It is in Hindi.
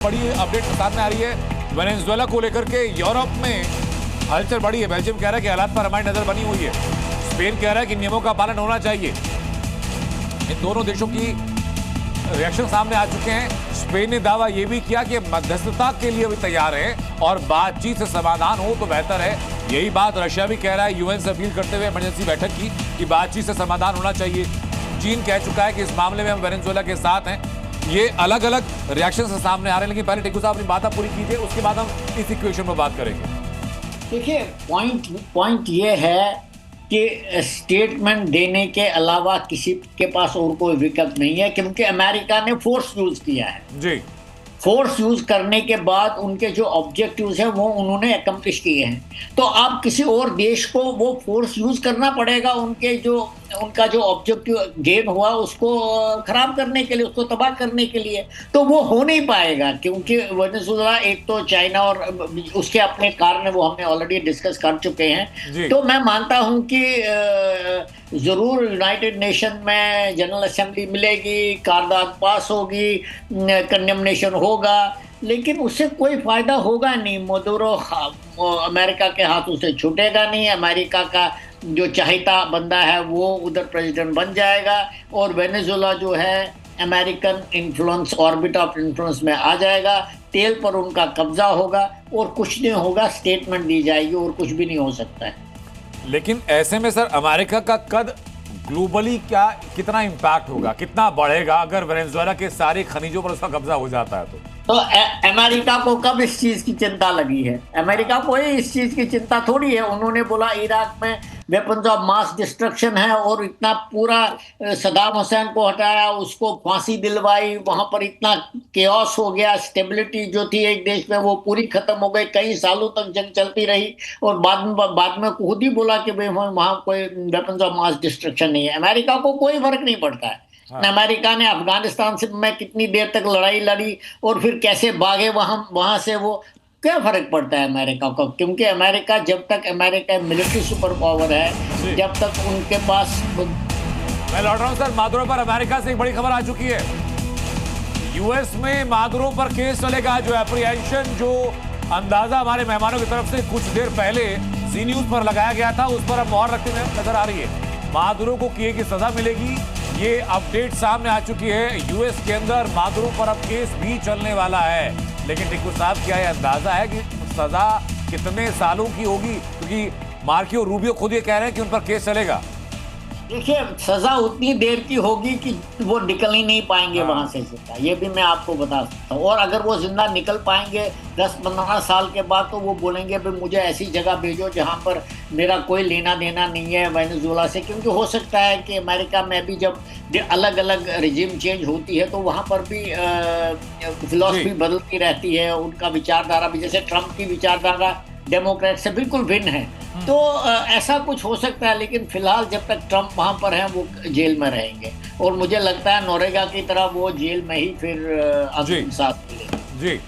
बड़ी अपडेट सामने आ रही है वेनेजुएला को लेकर के। यूरोप में हलचल बड़ी है। बेल्जियम कह रहा है कि हालात पर हमारी नजर बनी हुई है। स्पेन कह रहा है कि नियमों का पालन होना चाहिए। इन दोनों देशों की रिएक्शन सामने आ चुके हैं। स्पेन ने दावा यह भी किया कि मध्यस्थता के लिए भी तैयार है और बातचीत से समाधान हो तो बेहतर है। यही बात रशिया भी कह रहा है, यूएन से अपील करते हुए इमरजेंसी बैठक की कि बातचीत से समाधान होना चाहिए। चीन कह चुका है कि इस मामले में हम वेनेजुएला के साथ हैं। ये अलग अलग रिएक्शन से सामने आ रहे हैं। लेकिन पहले टिक्कू साहब अपनी बात पूरी कीजिए, उसके बाद हम इस इक्वेशन पर बात करेंगे। देखिए, पॉइंट ये है कि स्टेटमेंट देने के अलावा किसी के पास और कोई विकल्प नहीं है, क्योंकि अमेरिका ने फोर्स यूज किया है जी। फोर्स यूज करने के बाद उनके जो ऑब्जेक्टिव्स हैं वो उन्होंने अकम्प्लिश किए हैं। तो अब किसी और देश को वो फोर्स यूज करना पड़ेगा उनका जो ऑब्जेक्टिव गेन हुआ उसको खराब करने के लिए, उसको तबाह करने के लिए। तो वो हो नहीं पाएगा, क्योंकि वेनेजुएला एक तो चाइना और उसके अपने कारण वो हमने ऑलरेडी डिस्कस कर चुके हैं। तो मैं मानता हूं कि जरूर यूनाइटेड नेशन में जनरल असेंबली मिलेगी, करारदाद पास होगी, कंडेमनेशन होगा, लेकिन उससे कोई फायदा होगा नहीं। मदुरो अमेरिका के हाथों से छूटेगा नहीं। अमेरिका का जो चाहता बंदा है वो उधर प्रेसिडेंट बन जाएगा और वेनेजुएला जो है American influence, orbit of influence में आ जाएगा। तेल पर उनका कब्जा होगा और कुछ नहीं होगा, स्टेटमेंट दी जाएगी और कुछ भी नहीं हो सकता है। लेकिन ऐसे में सर अमेरिका का कद ग्लोबली कितना इंपैक्ट होगा, कितना बढ़ेगा अगर वेनेजुएला के सारे खनिजों पर उसका कब्जा हो जाता है तो अमेरिका को कब इस चीज की चिंता लगी है? अमेरिका को इस चीज की चिंता थोड़ी है। उन्होंने बोला इराक में वेपन्स ऑफ मास डिस्ट्रक्शन है और इतना पूरा सदाम हुसैन को हटाया, उसको फांसी दिलवाई, वहां पर इतना केओस हो गया, स्टेबिलिटी जो थी एक देश में वो पूरी खत्म हो गई। कई सालों तक जंग चलती रही और बाद में खुद ही बोला कि भाई वहां कोई वेपन्स ऑफ मास डिस्ट्रक्शन नहीं है। अमेरिका को कोई फर्क नहीं पड़ता है। अमेरिका ने अफगानिस्तान से में कितनी देर तक लड़ाई लड़ी और फिर कैसे भागे वहां से, वो क्या फर्क पड़ता है अमेरिका को? क्योंकि अमेरिका जब तक अमेरिका मिलिट्री सुपर पावर है, जब तक उनके पास। मैं लौट रहा हूं सर, मादुरो पर अमेरिका से एक बड़ी खबर आ चुकी है। यूएस में मादुरो पर केस चलेगा। जो एप्रीहेंशन, जो अंदाजा हमारे मेहमानों की तरफ से कुछ देर पहले जी न्यूज पर लगाया गया था, उस पर अब मोहर रखते हुए नजर आ रही है। मादुरो को किए की सजा मिलेगी, ये अपडेट सामने आ चुकी है। यूएस के अंदर मादुरो पर अब केस भी चलने वाला है। लेकिन टिक्कू साहब, क्या यह अंदाजा है कि सजा कितने सालों की होगी? क्योंकि मार्को रूबियो खुद ये कह रहे हैं कि उन पर केस चलेगा। देखिए, सजा उतनी देर की होगी कि वो निकल ही नहीं पाएंगे वहां से जिंदा, ये भी मैं आपको बता सकता हूँ। और अगर वो जिंदा निकल पाएंगे 10-15 साल के बाद, तो वो बोलेंगे भाई मुझे ऐसी जगह भेजो जहां पर मेरा कोई लेना देना नहीं है वेनेजुएला से। क्योंकि हो सकता है कि अमेरिका में भी जब अलग अलग रिजिम चेंज होती है तो वहां पर भी फिलॉसफी बदलती रहती है, उनका विचारधारा भी। जैसे ट्रंप की विचारधारा डेमोक्रेट से बिल्कुल भिन्न है, तो ऐसा कुछ हो सकता है। लेकिन फिलहाल जब तक ट्रंप वहां पर है वो जेल में रहेंगे और मुझे लगता है नोरेगा की तरह वो जेल में ही फिर अंतिम सांस लेंगे। जी।